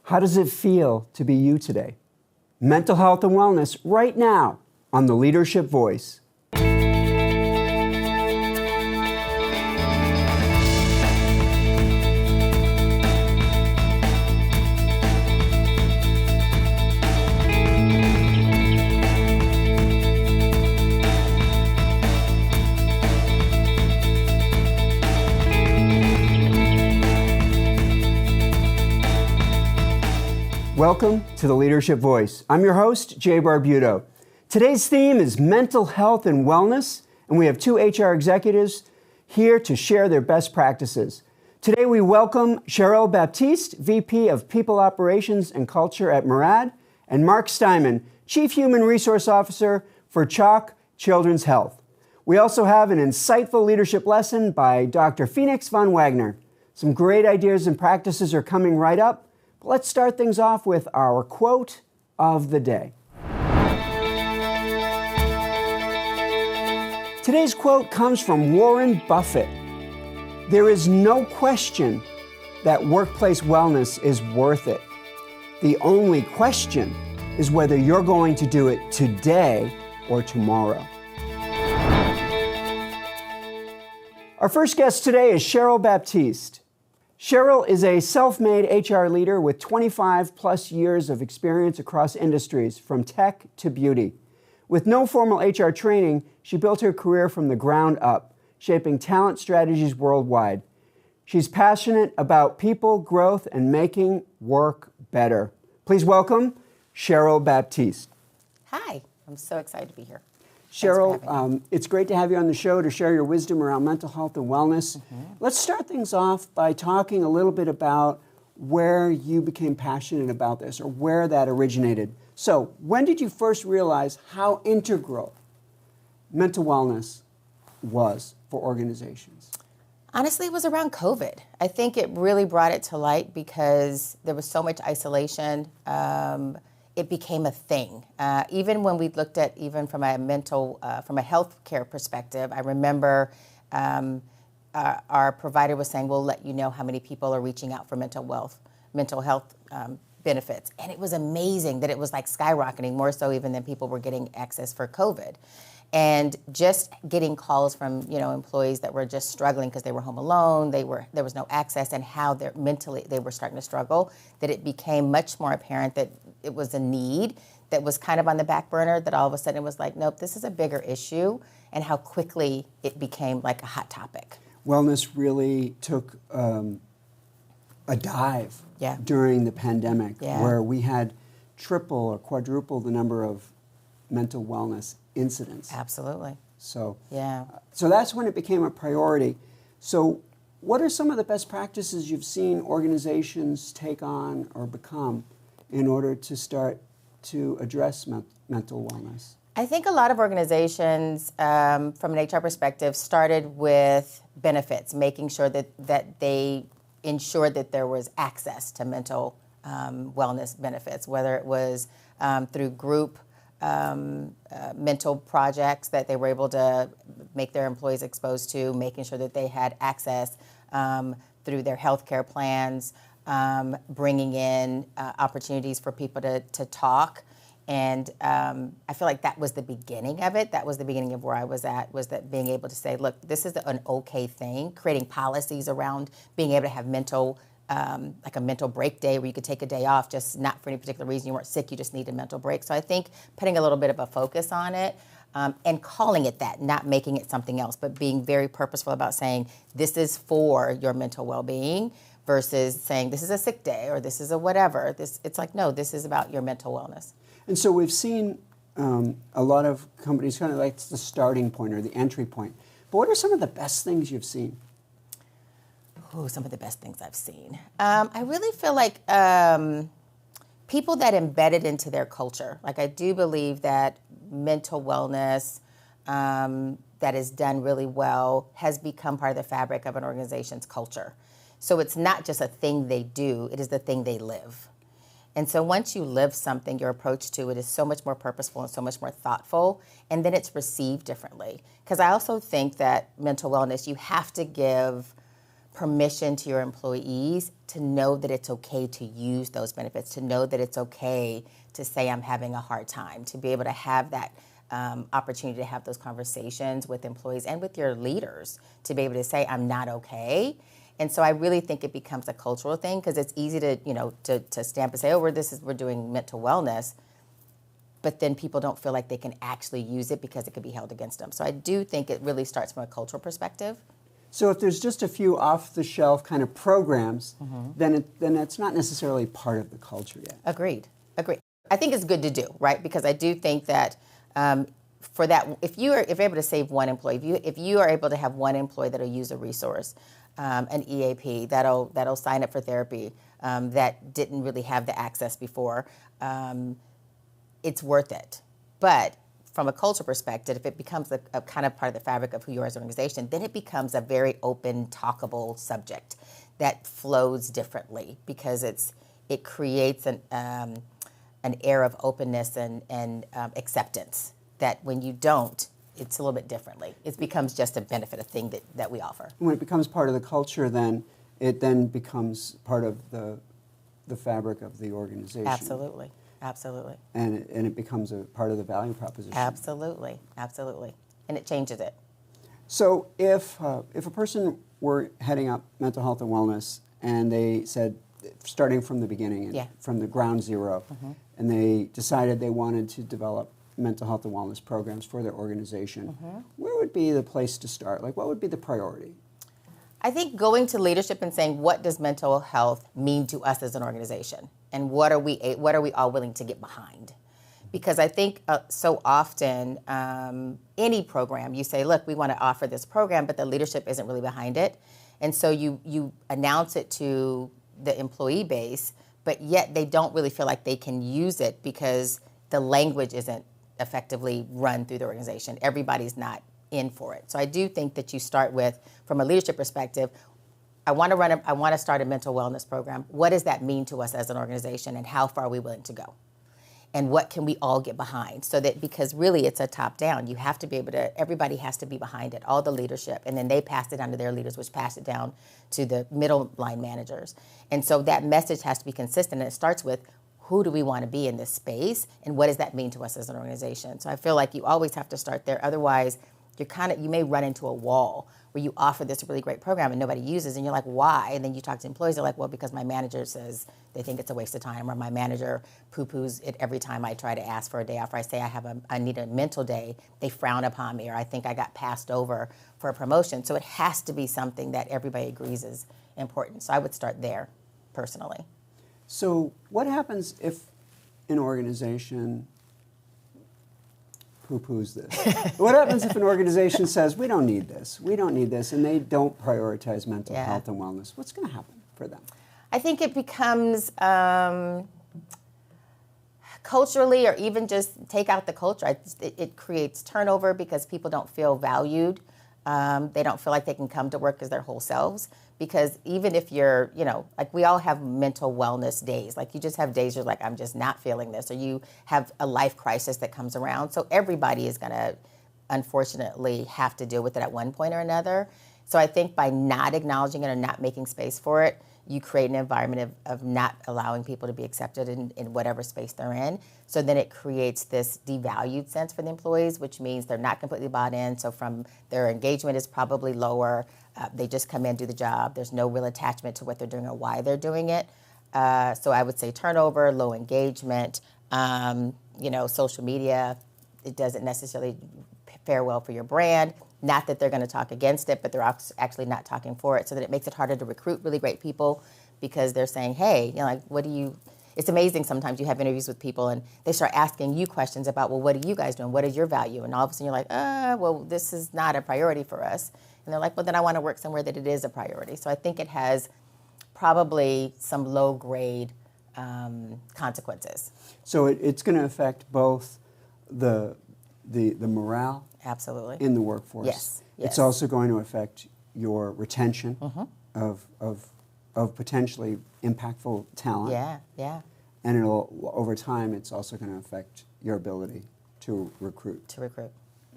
How does it feel to be you today? Mental health and wellness right now on the Leadership Voice. Welcome to the Leadership Voice. I'm your host, Jay Barbuto. Today's theme is mental health and wellness, and we have two HR executives here to share their best practices. Today we welcome Cheryl Baptiste, VP of People Operations and Culture at Murad, and Mark Steiman, Chief Human Resource Officer for CHOC Children's Health. We also have an insightful leadership lesson by Dr. Phoenix von Wagner. Some great ideas and practices are coming right up. Let's start things off with our quote of the day. Today's quote comes from Warren Buffett. There is no question that workplace wellness is worth it. The only question is whether you're going to do it today or tomorrow. Our first guest today is Cheryl Baptiste. Cheryl is a self-made HR leader with 25 plus years of experience across industries, from tech to beauty. With no formal HR training, she built her career from the ground up, shaping talent strategies worldwide. She's passionate about people, growth, and making work better. Please welcome Cheryl Baptiste. Hi, I'm so excited to be here. Cheryl, it's great to have you on the show to share your wisdom around mental health and wellness. Let's start things off by talking a little bit about where you became passionate about this or where that originated. So, when did you first realize how integral mental wellness was for organizations? Honestly, it was around COVID. I think it really brought it to light because there was so much isolation. It became a thing. Even when we looked at, even from a healthcare perspective, I remember our provider was saying, we'll let you know how many people are reaching out for mental health benefits. And it was amazing that it was like skyrocketing, more so even than people were getting access for COVID. And just getting calls from employees that were just struggling because they were home alone, there was no access, and how mentally they were starting to struggle, that it became much more apparent that it was a need that was kind of on the back burner, that all of a sudden it was like, nope, this is a bigger issue, and how quickly it became like a hot topic. Wellness really took a dive during the pandemic, where we had triple or quadruple the number of mental wellness incidents. Absolutely. So that's when it became a priority. So what are some of the best practices you've seen organizations take on or become in order to start to address mental wellness? I think a lot of organizations, from an HR perspective, started with benefits, making sure that they ensured that there was access to mental wellness benefits, whether it was through group mental projects that they were able to make their employees exposed to, making sure that they had access through their healthcare plans, bringing in opportunities for people to talk. And I feel like that was the beginning of it. That was the beginning of where I was at, was that being able to say, look, this is an okay thing, creating policies around being able to have like a mental break day where you could take a day off, just not for any particular reason. You weren't sick, you just need a mental break. So I think putting a little bit of a focus on it and calling it that, not making it something else, but being very purposeful about saying this is for your mental well-being versus saying this is a sick day or this is a whatever. It's like, no, this is about your mental wellness. And so we've seen a lot of companies kind of like the starting point or the entry point. But what are some of the best things you've seen? Oh, some of the best things I've seen. I really feel like people that embed it into their culture. Like, I do believe that mental wellness that is done really well has become part of the fabric of an organization's culture. So it's not just a thing they do, it is the thing they live. And so once you live something, your approach to it is so much more purposeful and so much more thoughtful, and then it's received differently. Because I also think that mental wellness, you have to give permission to your employees to know that it's okay to use those benefits, to know that it's okay to say I'm having a hard time, to be able to have that opportunity to have those conversations with employees and with your leaders, to be able to say I'm not okay. And so I really think it becomes a cultural thing, because it's easy to, to stamp and say, oh, we're doing mental wellness, but then people don't feel like they can actually use it because it could be held against them. So I do think it really starts from a cultural perspective. So if there's just a few off-the-shelf kind of programs, then it's not necessarily part of the culture yet. Agreed. I think it's good to do, right? Because I do think that for that, if you're able to save one employee, if you are able to have one employee that'll use a resource, an EAP, that'll sign up for therapy, that didn't really have the access before, it's worth it. But from a culture perspective, if it becomes a kind of part of the fabric of who you are as an organization, then it becomes a very open, talkable subject that flows differently, because it creates an air of openness and acceptance that when you don't, it's a little bit differently. It becomes just a benefit, a thing that we offer. When it becomes part of the culture, then it then becomes part of the fabric of the organization. Absolutely. And it becomes a part of the value proposition. Absolutely. And it changes it. So if a person were heading up mental health and wellness, and they said, starting from the beginning, and from the ground zero, and they decided they wanted to develop mental health and wellness programs for their organization, where would be the place to start? Like, what would be the priority? I think going to leadership and saying, what does mental health mean to us as an organization? And what are we all willing to get behind? Because I think so often, any program, you say, look, we want to offer this program, but the leadership isn't really behind it. And so you announce it to the employee base, but yet they don't really feel like they can use it because the language isn't effectively run through the organization. Everybody's not in for it. So I do think that you start with, from a leadership perspective, I want to start a mental wellness program. What does that mean to us as an organization, and how far are we willing to go? And what can we all get behind? So that, because really it's a top down, you have to be able to, everybody has to be behind it, all the leadership, and then they pass it down to their leaders, which pass it down to the middle line managers. And so that message has to be consistent, and it starts with, who do we want to be in this space, and what does that mean to us as an organization? So I feel like you always have to start there. Otherwise, you may run into a wall where you offer this really great program and nobody uses, and you're like, why? And then you talk to employees, they're like, well, because my manager says they think it's a waste of time, or my manager poo-poos it every time I try to ask for a day off, or I say I need a mental day, they frown upon me, or I think I got passed over for a promotion. So it has to be something that everybody agrees is important. So I would start there, personally. So what happens if an organization poo-poos this? What happens if an organization says, we don't need this, and they don't prioritize mental health and wellness? What's going to happen for them? I think it becomes, culturally, or even just take out the culture, it creates turnover because people don't feel valued. They don't feel like they can come to work as their whole selves. Because even if you're, like, we all have mental wellness days. Like, you just have days you're like, I'm just not feeling this, or you have a life crisis that comes around. So everybody is going to, unfortunately, have to deal with it at one point or another. So I think by not acknowledging it or not making space for it, you create an environment of not allowing people to be accepted in whatever space they're in. So then it creates this devalued sense for the employees, which means they're not completely bought in. So from their engagement is probably lower. They just come in, do the job. There's no real attachment to what they're doing or why they're doing it. So I would say turnover, low engagement, social media, it doesn't necessarily fare well for your brand. Not that they're going to talk against it, but they're actually not talking for it, so that it makes it harder to recruit really great people, because they're saying, hey, it's amazing sometimes you have interviews with people and they start asking you questions about, well, what are you guys doing? What is your value? And all of a sudden you're like, well, this is not a priority for us. And they're like, well, then I want to work somewhere that it is a priority. So I think it has probably some low-grade consequences. So it's going to affect both the morale Absolutely. in the workforce. Yes. It's also going to affect your retention of potentially impactful talent. Yeah. And over time, it's also going to affect your ability to recruit.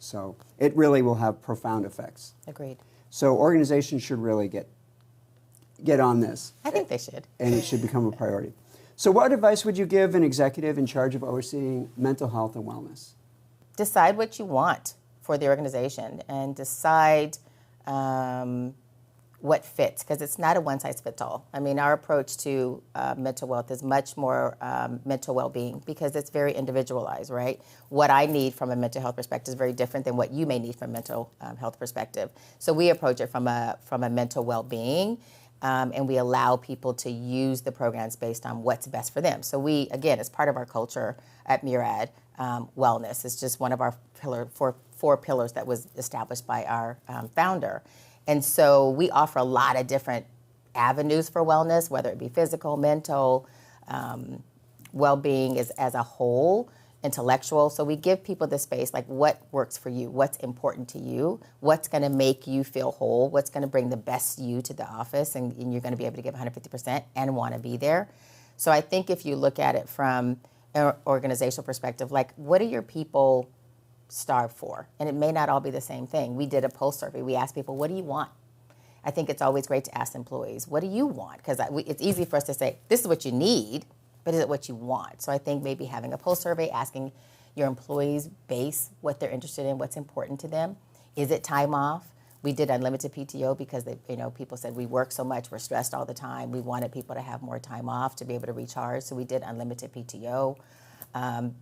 So it really will have profound effects. Agreed. So organizations should really get get on this. I think they should. And it should become a priority. So what advice would you give an executive in charge of overseeing mental health and wellness? Decide what you want for the organization and decide what fits, because it's not a one-size-fits-all. I mean, our approach to mental wealth is much more mental well-being, because it's very individualized, right? What I need from a mental health perspective is very different than what you may need from a mental health perspective. So we approach it from a mental well-being, and we allow people to use the programs based on what's best for them. So we, again, as part of our culture at Murad, wellness is just one of our four pillars that was established by our founder. And so we offer a lot of different avenues for wellness, whether it be physical, mental, well-being as a whole, intellectual. So we give people the space, like what works for you, what's important to you, what's going to make you feel whole, what's going to bring the best you to the office, and you're going to be able to give 150% and want to be there. So I think if you look at it from an organizational perspective, like what are your people starve for? And it may not all be the same thing. We did a pulse survey. We asked people, what do you want? I think it's always great to ask employees, what do you want? Because it's easy for us to say, this is what you need, but is it what you want? So I think maybe having a pulse survey, asking your employees base what they're interested in, what's important to them. Is it time off? We did unlimited PTO because people said we work so much, we're stressed all the time. We wanted people to have more time off to be able to recharge, so we did unlimited PTO.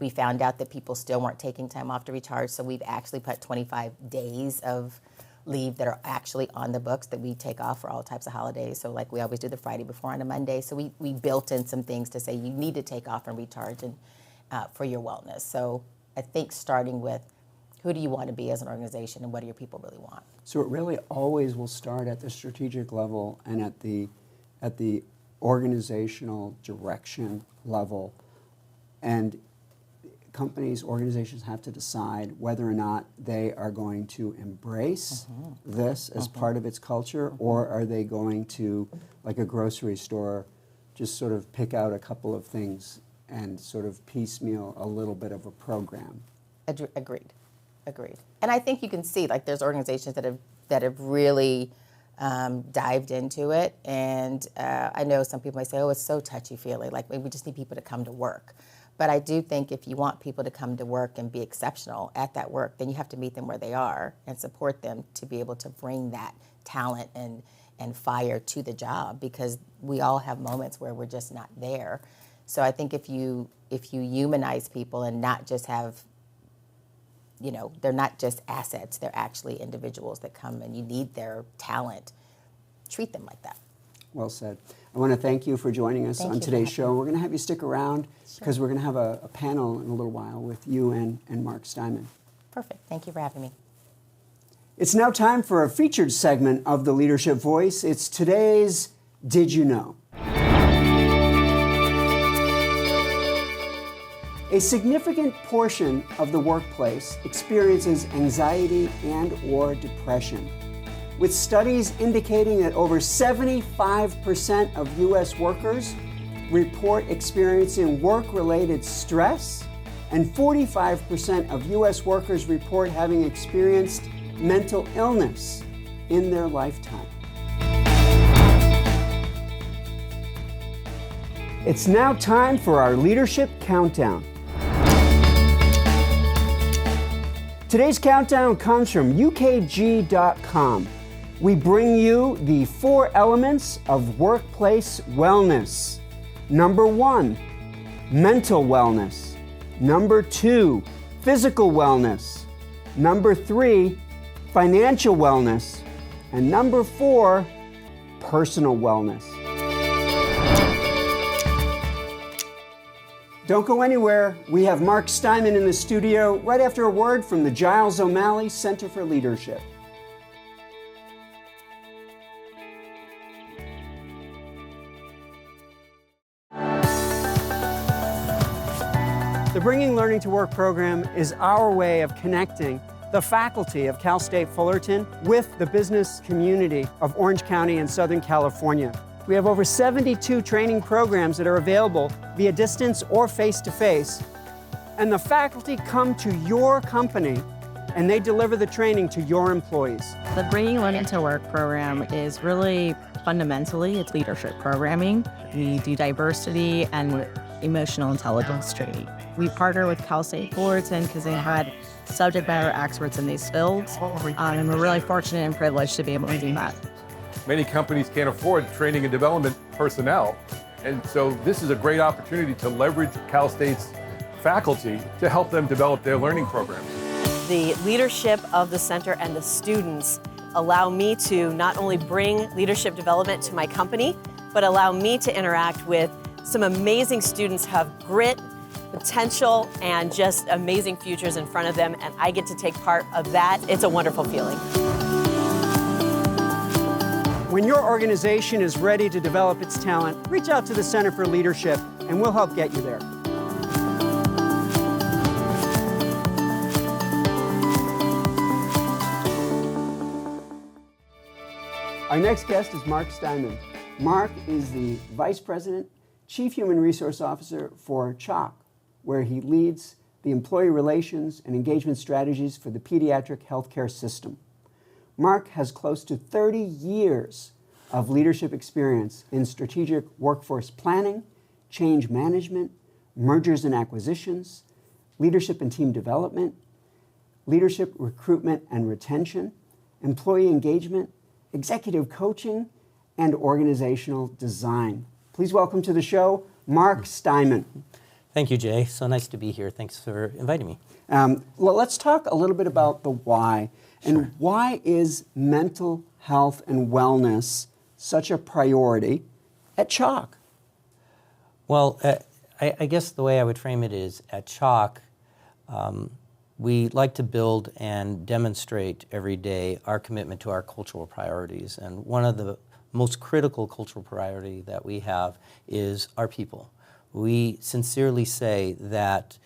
We found out that people still weren't taking time off to recharge, so we've actually put 25 days of leave that are actually on the books that we take off for all types of holidays. So like we always do the Friday before on a Monday. So we built in some things to say you need to take off and recharge and for your wellness. So I think starting with who do you want to be as an organization and what do your people really want? So it really always will start at the strategic level and at the organizational direction level. And companies, organizations have to decide whether or not they are going to embrace this as part of its culture, or are they going to, like a grocery store, just sort of pick out a couple of things and sort of piecemeal a little bit of a program. Agreed. And I think you can see, like, there's organizations that have really dived into it. And I know some people might say, oh, it's so touchy-feely, like we just need people to come to work. But I do think if you want people to come to work and be exceptional at that work, then you have to meet them where they are and support them to be able to bring that talent and fire to the job, because we all have moments where we're just not there. So I think if you humanize people and not just have, they're not just assets, they're actually individuals that come and you need their talent, treat them like that. Well said. I want to thank you for joining us on today's show. We're going to have you stick around because we're going to have a panel in a little while with you and Mark Steiman. Perfect. Thank you for having me. It's now time for a featured segment of the Leadership Voice. It's today's Did You Know? A significant portion of the workplace experiences anxiety and/or depression, with studies indicating that over 75% of U.S. workers report experiencing work-related stress, and 45% of U.S. workers report having experienced mental illness in their lifetime. It's now time for our Leadership Countdown. Today's countdown comes from ukg.com. We bring you the 4 elements of workplace wellness. Number 1, mental wellness. Number 2, physical wellness. Number 3, financial wellness. And number 4, personal wellness. Don't go anywhere. We have Mark Steiman in the studio right after a word from the Giles O'Malley Center for Leadership. The Bringing Learning to Work program is our way of connecting the faculty of Cal State Fullerton with the business community of Orange County and Southern California. We have over 72 training programs that are available via distance or face-to-face. And the faculty come to your company and they deliver the training to your employees. The Bringing Learning to Work program is really fundamentally, it's leadership programming. We do diversity and emotional intelligence training. We partner with Cal State Fullerton because they had subject matter experts in these fields, and we're really fortunate and privileged to be able to do that. Many companies can't afford training and development personnel, and so this is a great opportunity to leverage Cal State's faculty to help them develop their learning programs. The leadership of the center and the students allow me to not only bring leadership development to my company, but allow me to interact with some amazing students who have grit, potential, and just amazing futures in front of them, and I get to take part of that. It's a wonderful feeling. When your organization is ready to develop its talent, reach out to the Center for Leadership, and we'll help get you there. Our next guest is Mark Steiman. Mark is the Vice President, Chief Human Resource Officer for CHOC, where he leads the employee relations and engagement strategies for the pediatric healthcare system. Mark has close to 30 years of leadership experience in strategic workforce planning, change management, mergers and acquisitions, leadership and team development, leadership recruitment and retention, employee engagement, executive coaching, and organizational design. Please welcome to the show, Mark Steiman. Thank you, Jay. So nice to be here. Thanks for inviting me. Well, let's talk a little bit about the why. And Sure. Why is mental health and wellness such a priority at CHOC? Well, I guess the way I would frame it is at CHOC, we like to build and demonstrate every day our commitment to our cultural priorities. And one of the most critical cultural priority that we have is our people. We sincerely say that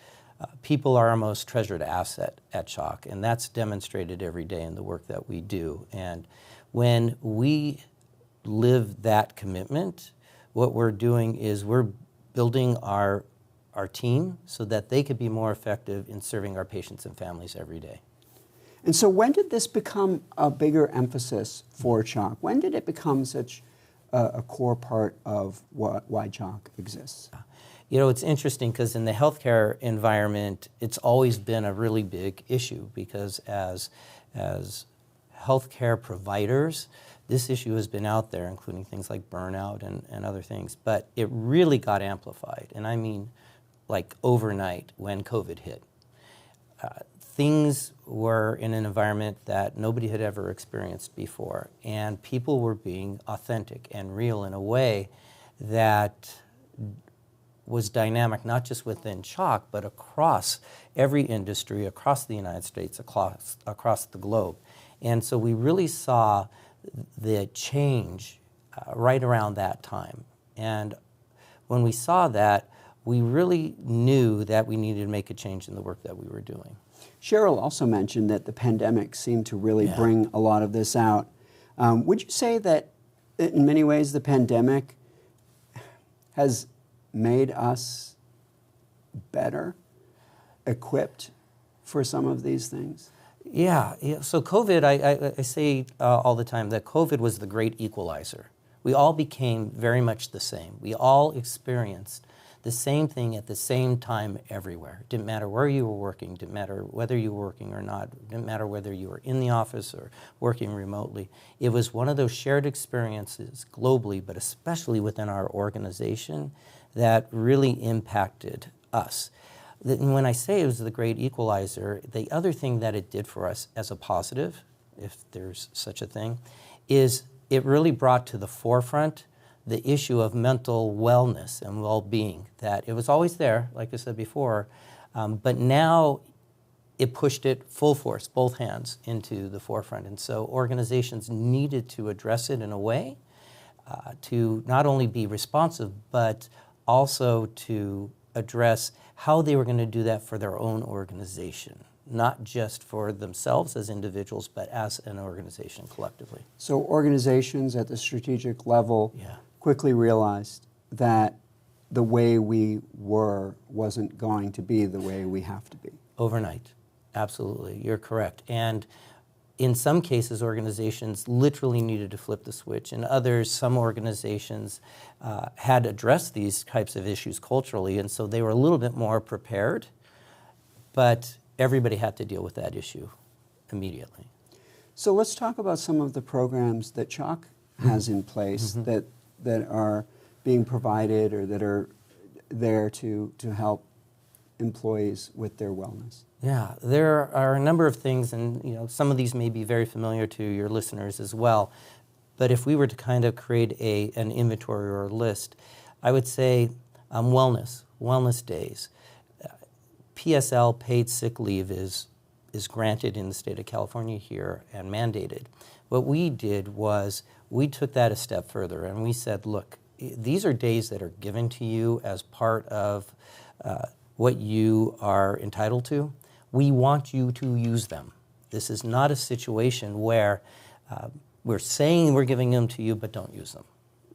people are our most treasured asset at CHOC, and that's demonstrated every day in the work that we do. And when we live that commitment, what we're doing is we're building our team so that they could be more effective in serving our patients and families every day. And so when did this become a bigger emphasis for CHOC? When did it become such a core part of why CHOC exists? You know, it's interesting because in the healthcare environment, it's always been a really big issue because as healthcare providers, this issue has been out there, including things like burnout and other things. But it really got amplified, and I mean like overnight when COVID hit. Things were in an environment that nobody had ever experienced before, and people were being authentic and real in a way that was dynamic, not just within CHOC, but across every industry, across the United States, across the globe. And so we really saw the change right around that time. And when we saw that, we really knew that we needed to make a change in the work that we were doing. Cheryl also mentioned that the pandemic seemed to really bring a lot of this out. Would you say that in many ways the pandemic has made us better equipped for some of these things? Yeah. So COVID, I say all the time that COVID was the great equalizer. We all became very much the same. We all experienced the same thing at the same time everywhere. Didn't matter where you were working, didn't matter whether you were working or not, didn't matter whether you were in the office or working remotely. It was one of those shared experiences globally, but especially within our organization, that really impacted us. And when I say it was the great equalizer, the other thing that it did for us as a positive, if there's such a thing, is it really brought to the forefront the issue of mental wellness and well-being, that it was always there, like I said before, but now it pushed it full force, both hands, into the forefront. And so organizations needed to address it in a way to not only be responsive, but also to address how they were going to do that for their own organization, not just for themselves as individuals, but as an organization collectively. So organizations at the strategic level quickly realized that the way we were wasn't going to be the way we have to be. Overnight, Absolutely, you're correct. And in some cases, organizations literally needed to flip the switch. In others, some organizations had addressed these types of issues culturally, and so they were a little bit more prepared, but everybody had to deal with that issue immediately. So let's talk about some of the programs that CHOC has in place that are being provided or that are there to help employees with their wellness. Yeah, there are a number of things, and some of these may be very familiar to your listeners as well. But if we were to kind of create an inventory or a list, I would say wellness days. PSL, paid sick leave, is granted in the state of California here and mandated. What we did was we took that a step further and we said, look, these are days that are given to you as part of what you are entitled to. We want you to use them. This is not a situation where we're saying we're giving them to you, but don't use them.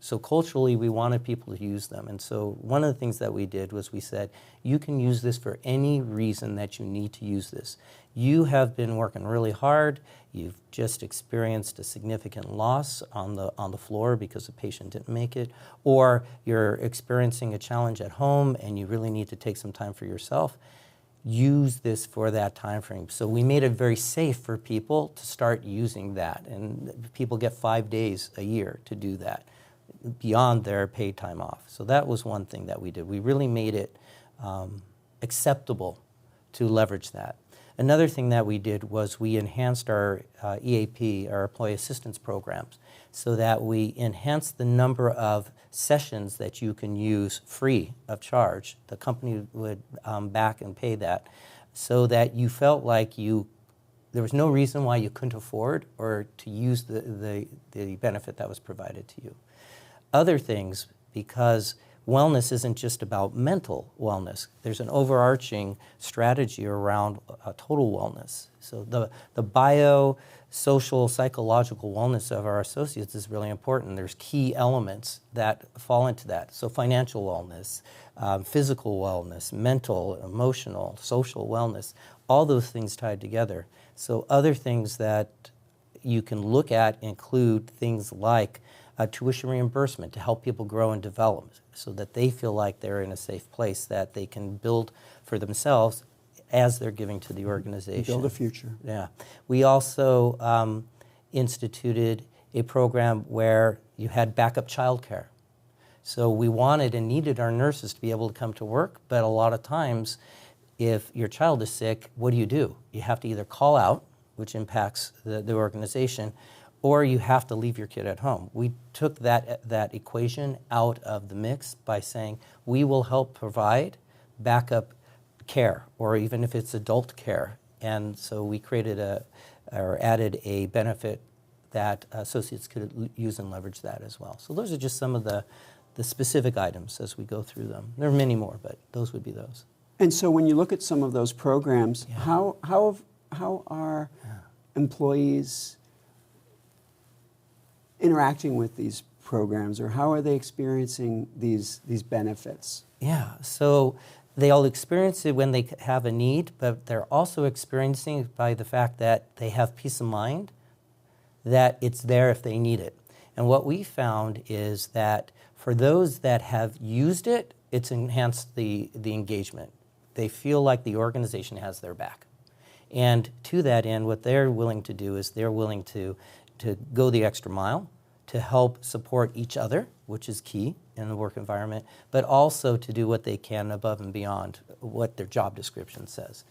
So culturally, we wanted people to use them. And so one of the things that we did was we said, you can use this for any reason that you need to use this. You have been working really hard. You've just experienced a significant loss on the floor because the patient didn't make it, or you're experiencing a challenge at home and you really need to take some time for yourself. Use this for that time frame. So we made it very safe for people to start using that, and people get 5 days a year to do that beyond their paid time off. So that was one thing that we did. We really made it acceptable to leverage that. Another thing that we did was we enhanced our EAP, our employee assistance programs, so that we enhanced the number of sessions that you can use free of charge. The company would back and pay that, so that you felt like there was no reason why you couldn't afford or to use the benefit that was provided to you. Other things, because wellness isn't just about mental wellness. There's an overarching strategy around total wellness. So the bio, social, psychological wellness of our associates is really important. There's key elements that fall into that. So financial wellness, physical wellness, mental, emotional, social wellness, all those things tied together. So other things that you can look at include things like tuition reimbursement to help people grow and develop so that they feel like they're in a safe place that they can build for themselves as they're giving to the organization. Build a future. Yeah. We also instituted a program where you had backup childcare. So we wanted and needed our nurses to be able to come to work, but a lot of times if your child is sick, what do? You have to either call out, which impacts the organization, or you have to leave your kid at home. We took that equation out of the mix by saying we will help provide backup care, or even if it's adult care. And so we created added a benefit that associates could use and leverage that as well. So those are just some of the specific items as we go through them. There are many more, but those would be those. And so when you look at some of those programs, how are employees interacting with these programs, or how are they experiencing these benefits? Yeah, so they all experience it when they have a need, but they're also experiencing it by the fact that they have peace of mind that it's there if they need it. And what we found is that for those that have used it, it's enhanced the engagement. They feel like the organization has their back. And to that end, what they're willing to do is they're willing to go the extra mile to help support each other, which is key in the work environment, but also to do what they can above and beyond what their job description says.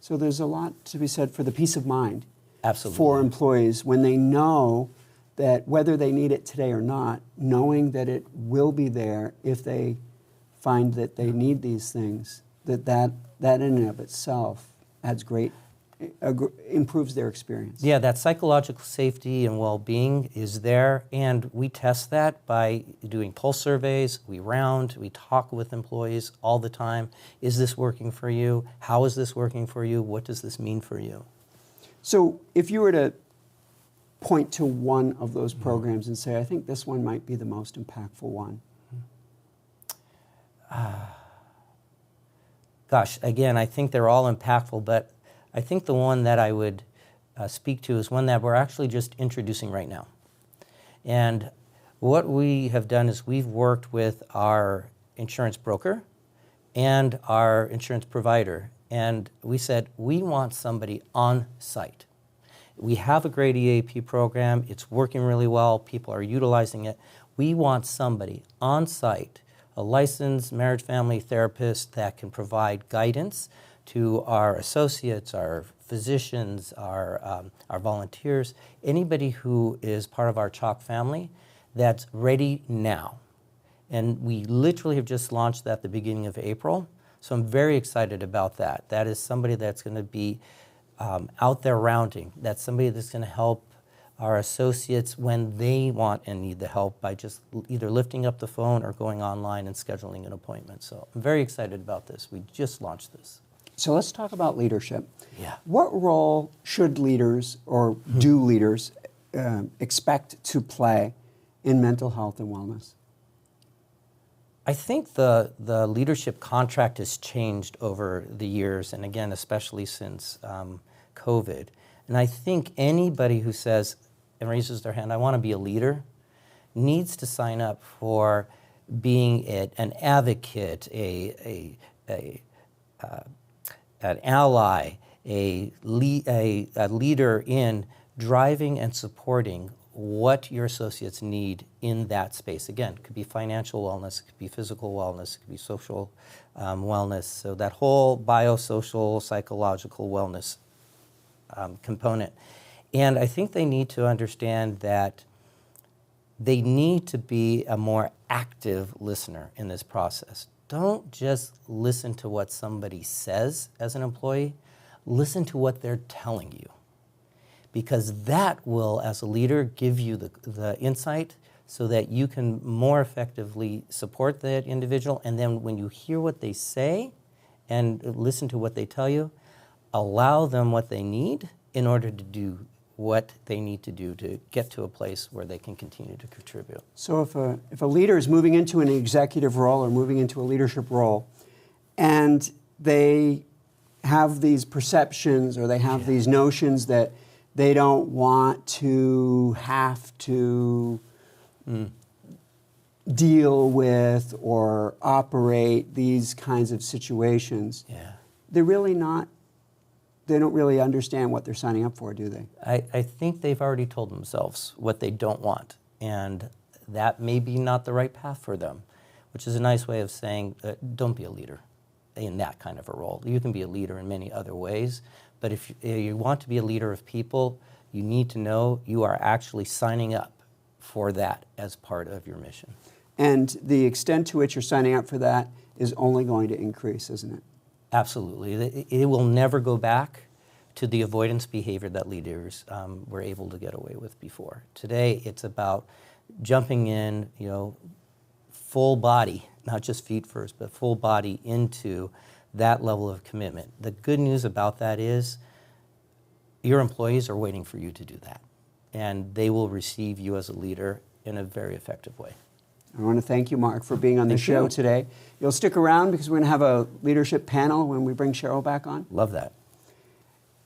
So there's a lot to be said for the peace of mind. Absolutely. For employees when they know that whether they need it today or not, knowing that it will be there if they find that they need these things, that in and of itself adds improves their experience. Yeah, that psychological safety and well-being is there, and we test that by doing pulse surveys. We talk with employees all the time. Is this working for you? How is this working for you? What does this mean for you? So if you were to point to one of those programs and say, I think this one might be the most impactful one. Gosh, again, I think they're all impactful, but I think the one that I would speak to is one that we're actually just introducing right now. And what we have done is we've worked with our insurance broker and our insurance provider, and we said we want somebody on site. We have a great EAP program. It's working really well. People are utilizing it. We want somebody on site, a licensed marriage family therapist that can provide guidance to our associates, our physicians, our volunteers, anybody who is part of our CHOC family that's ready now. And we literally have just launched that at the beginning of April. So I'm very excited about that. That is somebody that's going to be out there rounding. That's somebody that's going to help our associates when they want and need the help by just either lifting up the phone or going online and scheduling an appointment. So I'm very excited about this. We just launched this. So let's talk about leadership. Yeah. What role should leaders or do leaders expect to play in mental health and wellness? I think the leadership contract has changed over the years, and again, especially since COVID. And I think anybody who says and raises their hand, I want to be a leader, needs to sign up for being an advocate, an ally, a leader in driving and supporting what your associates need in that space. Again, it could be financial wellness, it could be physical wellness, it could be social wellness. So that whole biosocial, psychological wellness component. And I think they need to understand that they need to be a more active listener in this process. Don't just listen to what somebody says as an employee, listen to what they're telling you. Because that will, as a leader, give you the insight so that you can more effectively support that individual. And then when you hear what they say and listen to what they tell you, allow them what they need in order to do what they need to do to get to a place where they can continue to contribute. So if a leader is moving into an executive role or moving into a leadership role, and they have these perceptions or they have these notions that they don't want to have to deal with or operate these kinds of situations, they're really not, they don't really understand what they're signing up for, do they? I think they've already told themselves what they don't want, and that may be not the right path for them, which is a nice way of saying, don't be a leader in that kind of a role. You can be a leader in many other ways, but if you want to be a leader of people, you need to know you are actually signing up for that as part of your mission. And the extent to which you're signing up for that is only going to increase, isn't it? Absolutely. It will never go back to the avoidance behavior that leaders were able to get away with before. Today, it's about jumping in, full body, not just feet first, but full body into that level of commitment. The good news about that is your employees are waiting for you to do that, and they will receive you as a leader in a very effective way. I want to thank you, Mark, for being on the show today. You'll stick around because we're going to have a leadership panel when we bring Cheryl back on. Love that.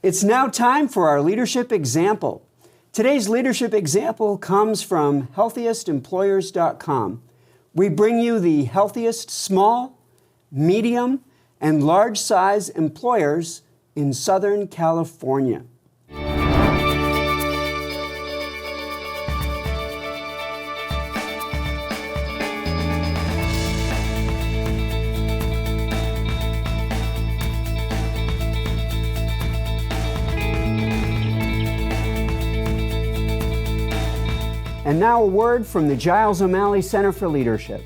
It's now time for our leadership example. Today's leadership example comes from healthiestemployers.com. We bring you the healthiest small, medium, and large size employers in Southern California. And now a word from the Giles O'Malley Center for Leadership.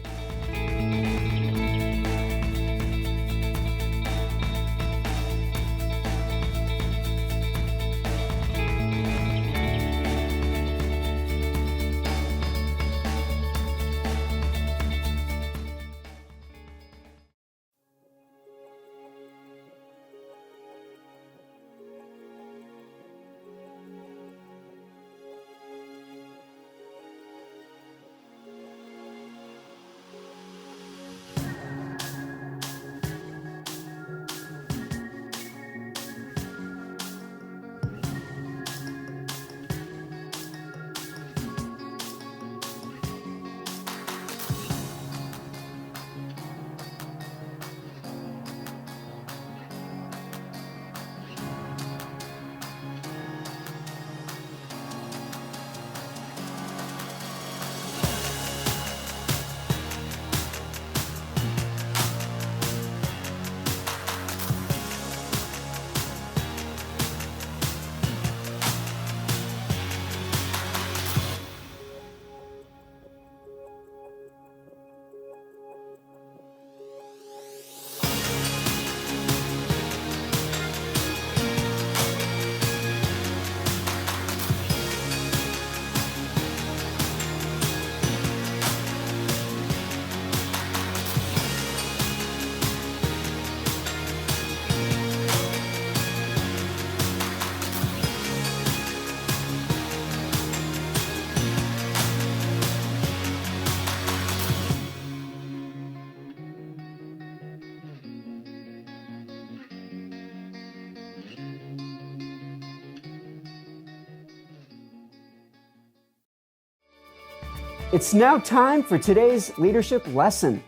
It's now time for today's leadership lesson.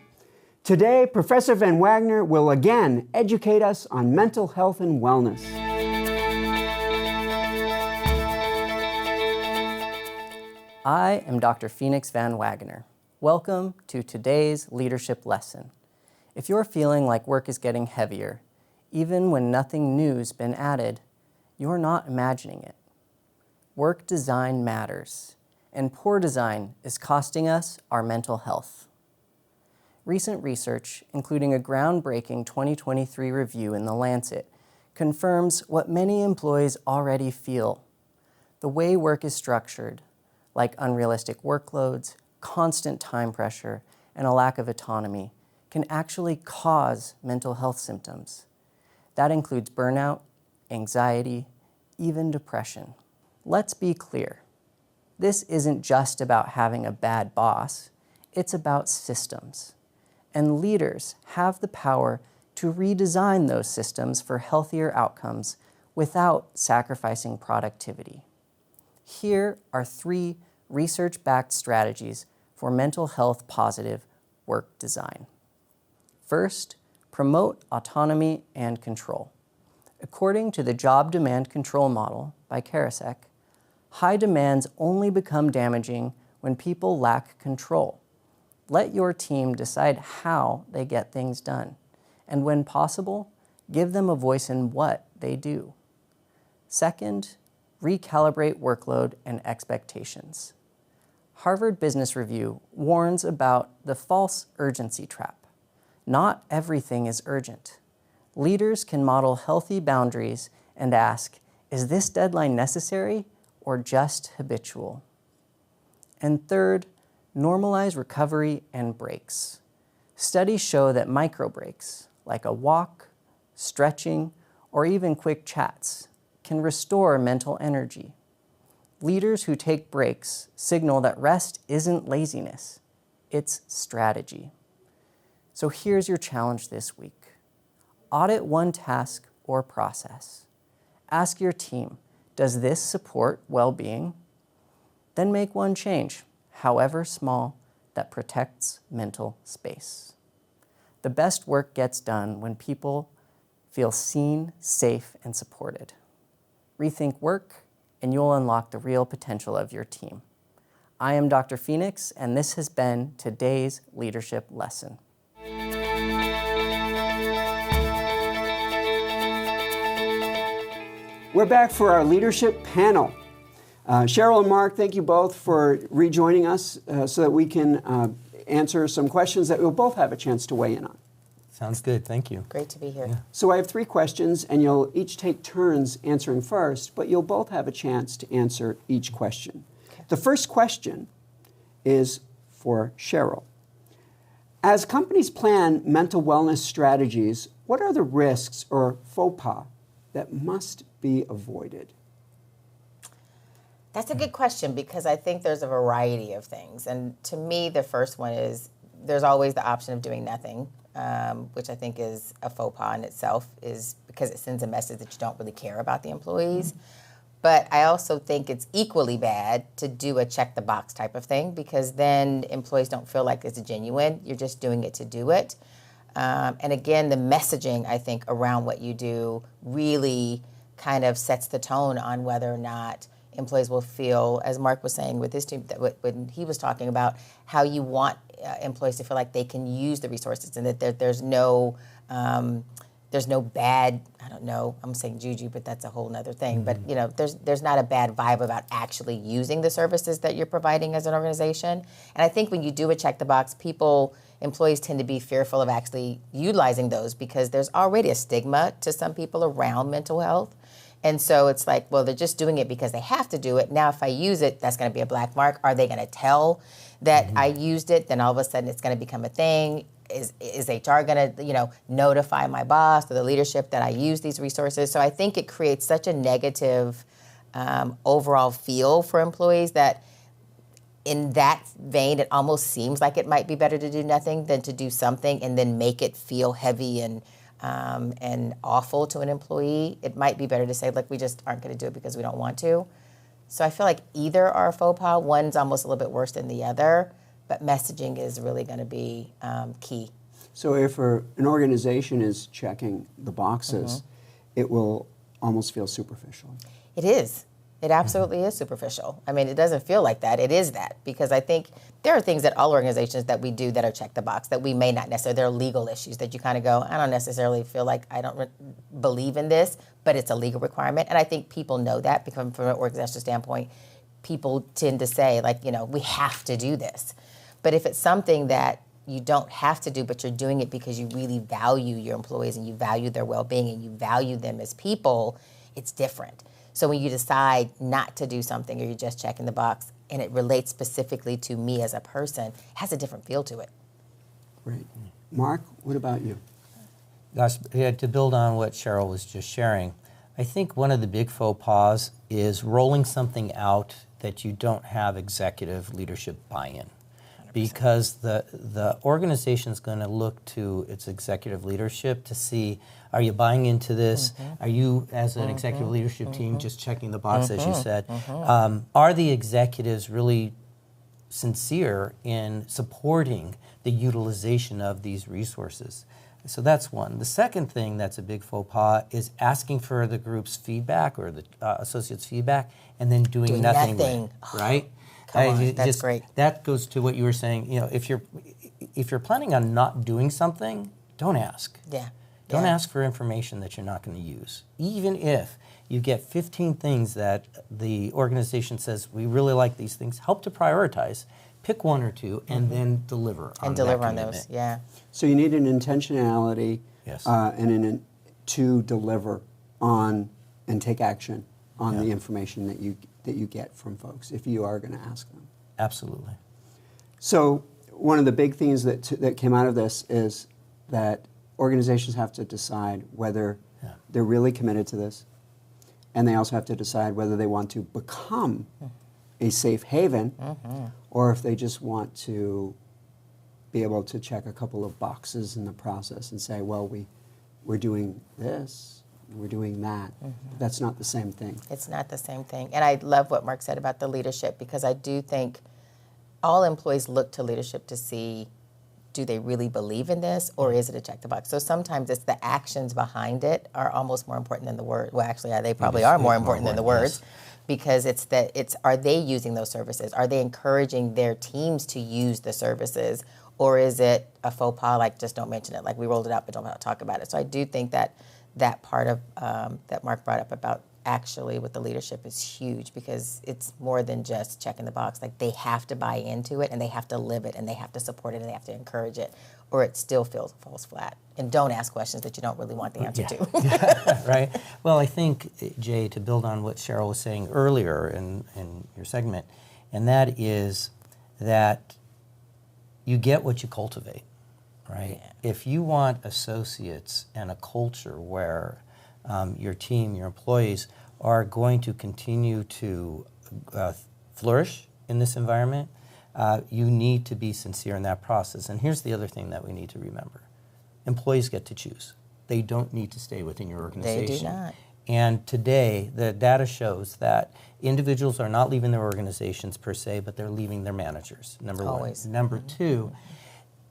Today, Professor Van Wagner will again educate us on mental health and wellness. I am Dr. Phoenix Van Wagner. Welcome to today's leadership lesson. If you're feeling like work is getting heavier, even when nothing new's been added, you're not imagining it. Work design matters, and poor design is costing us our mental health. Recent research, including a groundbreaking 2023 review in The Lancet, confirms what many employees already feel. The way work is structured, like unrealistic workloads, constant time pressure, and a lack of autonomy, can actually cause mental health symptoms. That includes burnout, anxiety, even depression. Let's be clear. This isn't just about having a bad boss, it's about systems. And leaders have the power to redesign those systems for healthier outcomes without sacrificing productivity. Here are 3 research-backed strategies for mental health positive work design. First, promote autonomy and control. According to the Job Demand Control Model by Karasek, high demands only become damaging when people lack control. Let your team decide how they get things done, and when possible, give them a voice in what they do. Second, recalibrate workload and expectations. Harvard Business Review warns about the false urgency trap. Not everything is urgent. Leaders can model healthy boundaries and ask, is this deadline necessary or just habitual? And third, normalize recovery and breaks. Studies show that micro breaks, like a walk, stretching, or even quick chats, can restore mental energy. Leaders who take breaks signal that rest isn't laziness, it's strategy. So here's your challenge this week. Audit one task or process. Ask your team, does this support well-being? Then make one change, however small, that protects mental space. The best work gets done when people feel seen, safe, and supported. Rethink work, and you'll unlock the real potential of your team. I am Dr. Phoenix, and this has been today's leadership lesson. We're back for our leadership panel. Cheryl and Mark, thank you both for rejoining us so that we can answer some questions that we'll both have a chance to weigh in on. Sounds good. Thank you. Great to be here. Yeah. So I have 3 questions, and you'll each take turns answering first, but you'll both have a chance to answer each question. Okay. The first question is for Cheryl. As companies plan mental wellness strategies, what are the risks or faux pas that must be avoided? That's a good question because I think there's a variety of things. And to me, the first one is there's always the option of doing nothing, which I think is a faux pas in itself, is because it sends a message that you don't really care about the employees. Mm-hmm. But I also think it's equally bad to do a check the box type of thing because then employees don't feel like it's genuine. You're just doing it to do it. And again, the messaging, I think, around what you do really kind of sets the tone on whether or not employees will feel, as Mark was saying with his team, that when he was talking about how you want employees to feel like they can use the resources and that there's no bad, I don't know, I'm saying juju, but that's a whole nother thing. Mm-hmm. But there's not a bad vibe about actually using the services that you're providing as an organization. And I think when you do a check the box, employees tend to be fearful of actually utilizing those because there's already a stigma to some people around mental health. And so it's like, well, they're just doing it because they have to do it. Now, if I use it, that's going to be a black mark. Are they going to tell that I used it? Then all of a sudden it's going to become a thing. Is HR going to, notify my boss or the leadership that I use these resources? So I think it creates such a negative overall feel for employees that in that vein, it almost seems like it might be better to do nothing than to do something and then make it feel heavy and awful to an employee. It might be better to say, look, we just aren't going to do it because we don't want to. So I feel like either are a faux pas. One's almost a little bit worse than the other, but messaging is really going to be key. So if an organization is checking the boxes, it will almost feel superficial. It is. It absolutely is superficial. I mean, it doesn't feel like that. It is that, because I think there are things that all organizations that we do that are check the box that we may not necessarily, there are legal issues that you kind of go, I don't necessarily feel like I don't believe in this, but it's a legal requirement. And I think people know that, because from an organizational standpoint, people tend to say, like, you know, we have to do this. But if it's something that you don't have to do, but you're doing it because you really value your employees and you value their well-being and you value them as people, it's different. So when you decide not to do something, or you're just checking the box and it relates specifically to me as a person, it has a different feel to it. Great. Mark, what about you? Gosh, yeah, to build on what Cheryl was just sharing, I think one of the big faux pas is rolling something out that you don't have executive leadership buy-in. Because the organization is going to look to its executive leadership to see, are you buying into this? Are you, as an executive leadership team, just checking the box, as you said? Are the executives really sincere in supporting the utilization of these resources? So that's one. The second thing that's a big faux pas is asking for the group's feedback or the associates' feedback and then doing nothing with it, right? Come on, that's great. That goes to what you were saying. You know, if you're planning on not doing something, don't ask. Yeah. Don't ask for information that you're not going to use. Even if you get 15 things that the organization says, we really like these things, help to prioritize. Pick one or two and then deliver on that commitment. Those, yeah. So you need an intentionality Yes. to deliver on and take action on the information that you get from folks if you are going to ask them. Absolutely. So one of the big things that came out of this is that organizations have to decide whether they're really committed to this, and they also have to decide whether they want to become a safe haven or if they just want to be able to check a couple of boxes in the process and say, well, we're doing this, we're doing that. But that's not the same thing. It's not the same thing. And I love what Mark said about the leadership, because I do think all employees look to leadership to see, do they really believe in this, or is it a check the box? So sometimes it's the actions behind it are almost more important than the word. Well, actually, they probably are more important than the words, because are they using those services? Are they encouraging their teams to use the services? Or is it a faux pas, like just don't mention it, like we rolled it out but don't talk about it? So I do think that part of that Mark brought up about actually with the leadership is huge, because it's more than just checking the box. Like, they have to buy into it, and they have to live it, and they have to support it, and they have to encourage it, or it still falls flat. And don't ask questions that you don't really want the answer to. Right. Well, I think, Jay, to build on what Cheryl was saying earlier in your segment, and that is that you get what you cultivate, right? Yeah. If you want associates and a culture where your team, your employees are going to continue to flourish in this environment, you need to be sincere in that process. And here's the other thing that we need to remember. Employees get to choose. They don't need to stay within your organization. They do not. And today, the data shows that individuals are not leaving their organizations per se, but they're leaving their managers, number Always. one. Number two,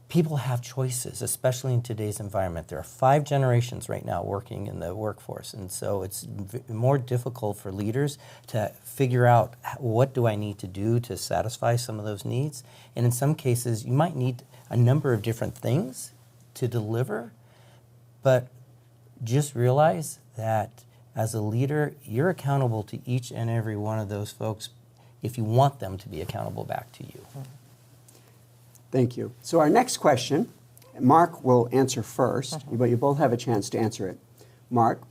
people have choices, especially in today's environment. There are 5 generations right now working in the workforce, and so it's more difficult for leaders to figure out, what do I need to do to satisfy some of those needs? And in some cases, you might need a number of different things to deliver, but just realize that as a leader, you're accountable to each and every one of those folks if you want them to be accountable back to you. Thank you. So our next question, Mark will answer first, but you both have a chance to answer it. Mark,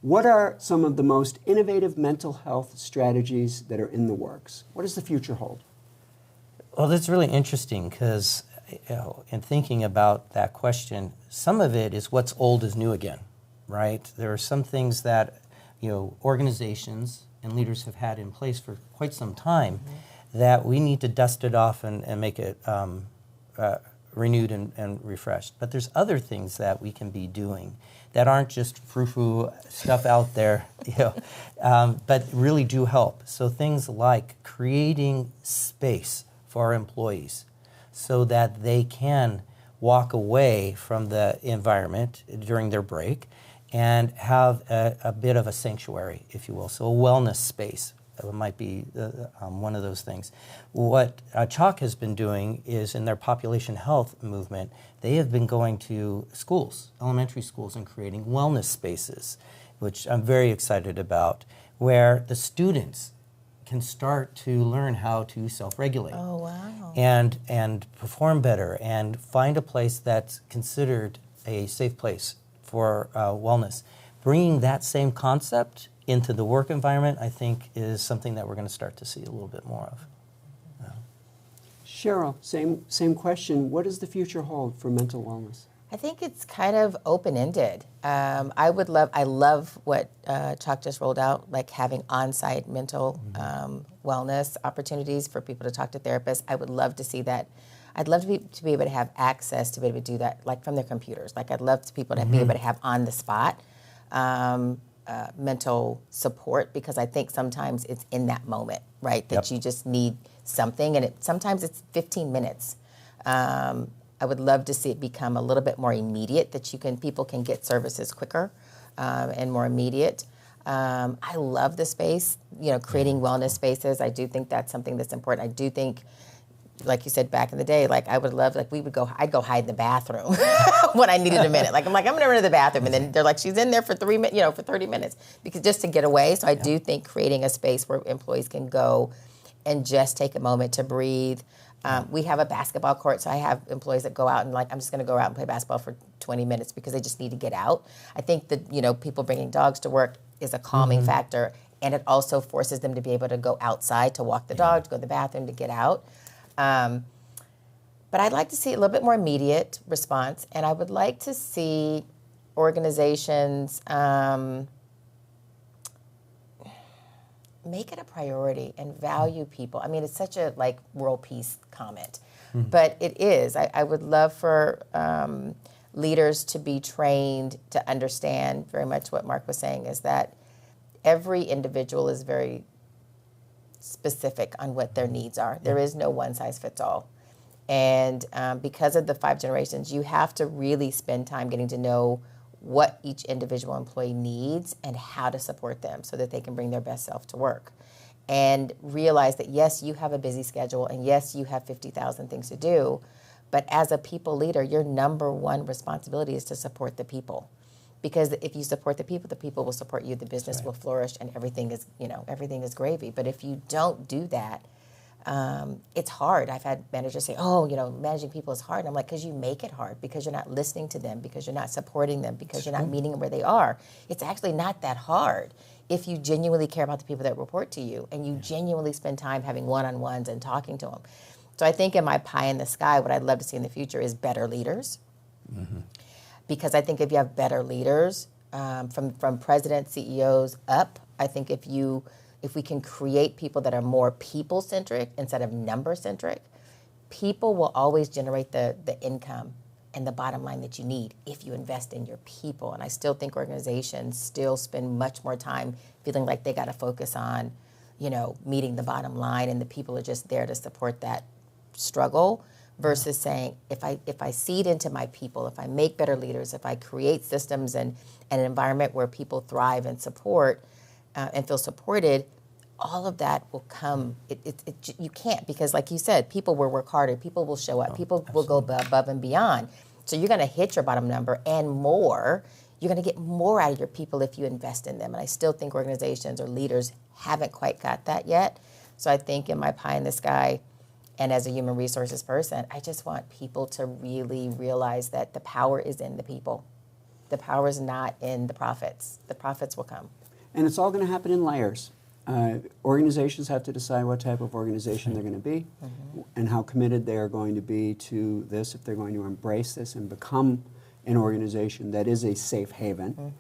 what are some of the most innovative mental health strategies that are in the works? What does the future hold? Well, that's really interesting, because in thinking about that question, some of it is what's old is new again, right? There are some things that organizations and leaders have had in place for quite some time that we need to dust it off and make it renewed and refreshed. But there's other things that we can be doing that aren't just frou-frou stuff out there, but really do help. So things like creating space for our employees so that they can walk away from the environment during their break and have a bit of a sanctuary, if you will, so a wellness space. Might be one of those things. What CHOC has been doing is in their population health movement, they have been going to schools, elementary schools, and creating wellness spaces, which I'm very excited about, where the students can start to learn how to self-regulate. Oh, wow. And perform better and find a place that's considered a safe place for wellness. Bringing that same concept into the work environment, I think, is something that we're going to start to see a little bit more of. Cheryl, same question. What does the future hold for mental wellness? I think it's kind of open-ended. I love what CHOC just rolled out, like having on-site mental wellness opportunities for people to talk to therapists. I would love to see that. I'd love to be able to have access to be able to do that, like from their computers. Like I'd love to people to be able to have on the spot mental support, because I think sometimes it's in that moment, right, that you just need something, and sometimes it's 15 minutes. I would love to see it become a little bit more immediate, that people can get services quicker and more immediate. I love the space, creating wellness spaces. I do think that's something that's important. I do think, like you said back in the day, like I would love, like I'd go hide in the bathroom when I needed a minute. I'm gonna run to the bathroom, and then they're like, she's in there for 3 minutes, for 30 minutes, because just to get away. So I do think creating a space where employees can go and just take a moment to breathe. We have a basketball court, so I have employees that go out and I'm just gonna go out and play basketball for 20 minutes because they just need to get out. I think that, people bringing dogs to work is a calming factor, and it also forces them to be able to go outside to walk the dog, to go to the bathroom, to get out. But I'd like to see a little bit more immediate response, and I would like to see organizations make it a priority and value people. I mean, it's such a world peace comment, but it is. I would love for leaders to be trained to understand very much what Mark was saying, is that every individual is very specific on what their needs are. There is no one size fits all. And because of the 5 generations, you have to really spend time getting to know what each individual employee needs and how to support them so that they can bring their best self to work. And realize that, yes, you have a busy schedule, and yes, you have 50,000 things to do, but as a people leader, your number one responsibility is to support the people. Because if you support the people will support you, the business will flourish, and everything is gravy. But if you don't do that, it's hard. I've had managers say, managing people is hard. And I'm like, because you make it hard, because you're not listening to them, because you're not supporting them, because you're not meeting them where they are. It's actually not that hard if you genuinely care about the people that report to you, and you genuinely spend time having one-on-ones and talking to them. So I think in my pie in the sky, what I'd love to see in the future is better leaders. Because I think if you have better leaders, from presidents, CEOs up, I think if we can create people that are more people-centric instead of number-centric, people will always generate the income and the bottom line that you need if you invest in your people. And I still think organizations still spend much more time feeling like they got to focus on, meeting the bottom line, and the people are just there to support that struggle, versus saying, if I seed into my people, if I make better leaders, if I create systems and an environment where people thrive and support and feel supported, all of that will come. You can't, because like you said, people will work harder, people will show up, people will go above and beyond. So you're going to hit your bottom number and more. You're going to get more out of your people if you invest in them. And I still think organizations or leaders haven't quite got that yet. So I think in my pie in the sky, and as a human resources person, I just want people to really realize that the power is in the people. The power is not in the profits. The profits will come. And it's all going to happen in layers. Organizations have to decide what type of organization they're going to be, and how committed they are going to be to this, if they're going to embrace this and become an organization that is a safe haven.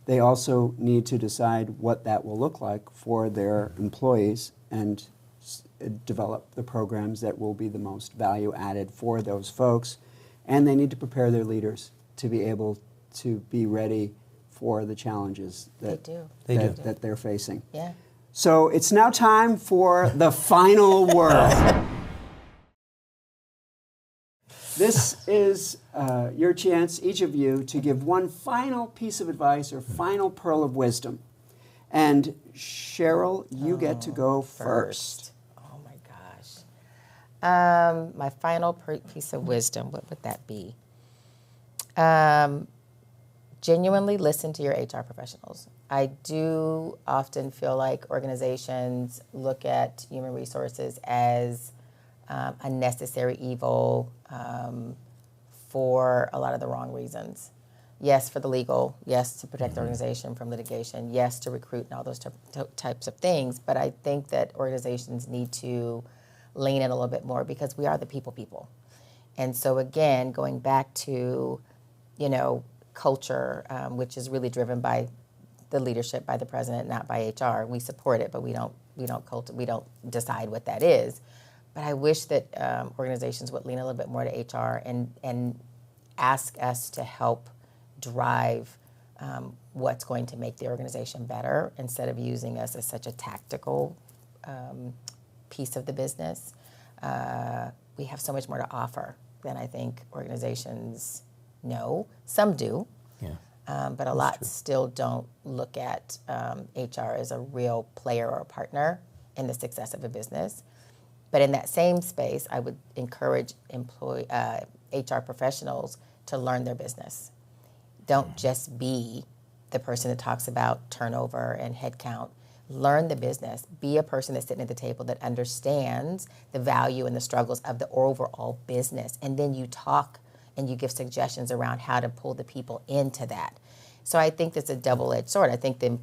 They also need to decide what that will look like for their employees and develop the programs that will be the most value added for those folks. and they need to prepare their leaders to be able to be ready for the challenges that they're facing. Yeah. So it's now time for the final word. This is your chance, each of you, to give one final piece of advice or final pearl of wisdom. And Cheryl, you get to go first. Oh my gosh. My final piece of wisdom, what would that be? Genuinely listen to your HR professionals. I do often feel like organizations look at human resources as a necessary evil for a lot of the wrong reasons. Yes, for the legal, yes, to protect the organization from litigation, yes, to recruit and all those types of things, but I think that organizations need to lean in a little bit more because we are the people. And so again, going back to, culture, which is really driven by the leadership, by the president, not by HR. We support it, but we don't decide what that is. But I wish that organizations would lean a little bit more to HR and ask us to help drive what's going to make the organization better instead of using us as such a tactical piece of the business. We have so much more to offer than I think organizations know. Some do, but a lot still don't look at HR as a real player or a partner in the success of a business. But in that same space, I would encourage HR professionals to learn their business. Don't just be the person that talks about turnover and headcount. Learn the business. Be a person that's sitting at the table that understands the value and the struggles of the overall business. And then you talk and you give suggestions around how to pull the people into that. So I think that's a double-edged sword. I think the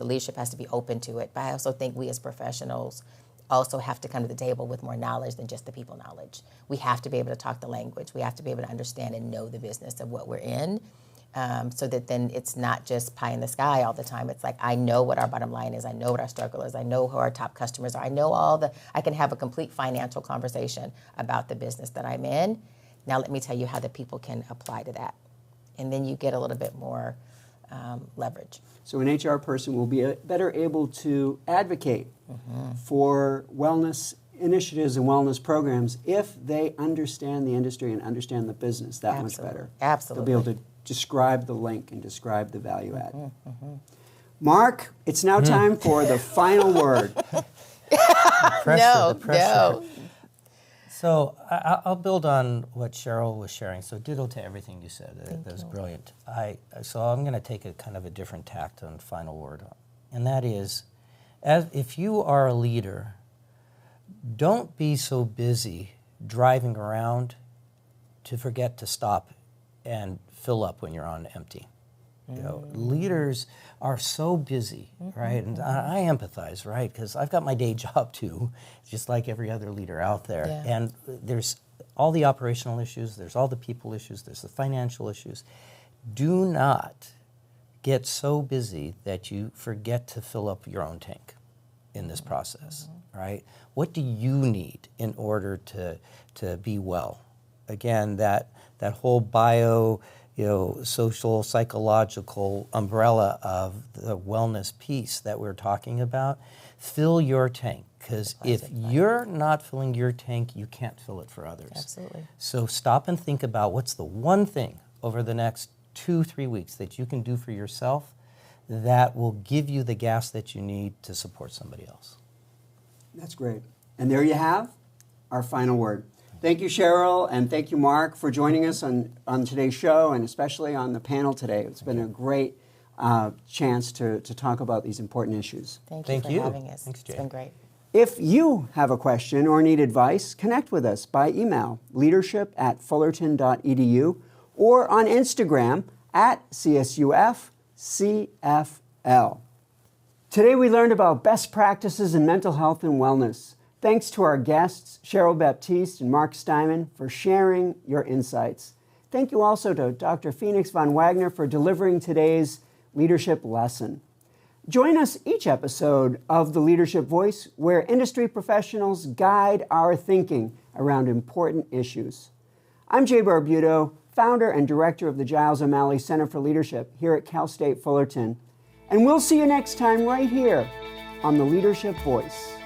leadership has to be open to it, but I also think we as professionals also have to come to the table with more knowledge than just the people knowledge. We have to be able to talk the language. We have to be able to understand and know the business of what we're in, so that then it's not just pie in the sky all the time. It's like, I know what our bottom line is. I know what our struggle is. I know who our top customers are. I can have a complete financial conversation about the business that I'm in. Now let me tell you how the people can apply to that. And then you get a little bit more leverage. So an HR person will be better able to advocate for wellness initiatives and wellness programs if they understand the industry and understand the business that much better. Absolutely. They'll be able to describe the link and describe the value add. Mark, it's now time for the final word. The pressure. So I'll build on what Cheryl was sharing. So ditto to everything you said. That was brilliant. So I'm going to take a kind of a different tact on final word. And that is, if you are a leader, don't be so busy driving around to forget to stop and fill up when you're on empty. Leaders are so busy, right? And I empathize, right? Because I've got my day job too, just like every other leader out there. Yeah. And there's all the operational issues, there's all the people issues, there's the financial issues. Do not get so busy that you forget to fill up your own tank in this process, right? What do you need in order to be well? Again, that whole social, psychological umbrella of the wellness piece that we're talking about, fill your tank. Because if you're not filling your tank, you can't fill it for others. Absolutely. So stop and think about what's the one thing over the next 2-3 weeks that you can do for yourself that will give you the gas that you need to support somebody else. That's great. And there you have our final word. Thank you, Cheryl, and thank you, Mark, for joining us on today's show, and especially on the panel today. It's been a great chance to talk about these important issues. Thank you for having us. Thanks, Jay. It's been great. If you have a question or need advice, connect with us by email, leadership@fullerton.edu, or on Instagram @CSUF_CFL. Today we learned about best practices in mental health and wellness. Thanks to our guests, Cheryl Baptiste and Mark Steiman, for sharing your insights. Thank you also to Dr. Phoenix von Wagner for delivering today's leadership lesson. Join us each episode of The Leadership Voice, where industry professionals guide our thinking around important issues. I'm Jay Barbuto, founder and director of the Giles O'Malley Center for Leadership here at Cal State Fullerton. And we'll see you next time right here on the Leadership Voice.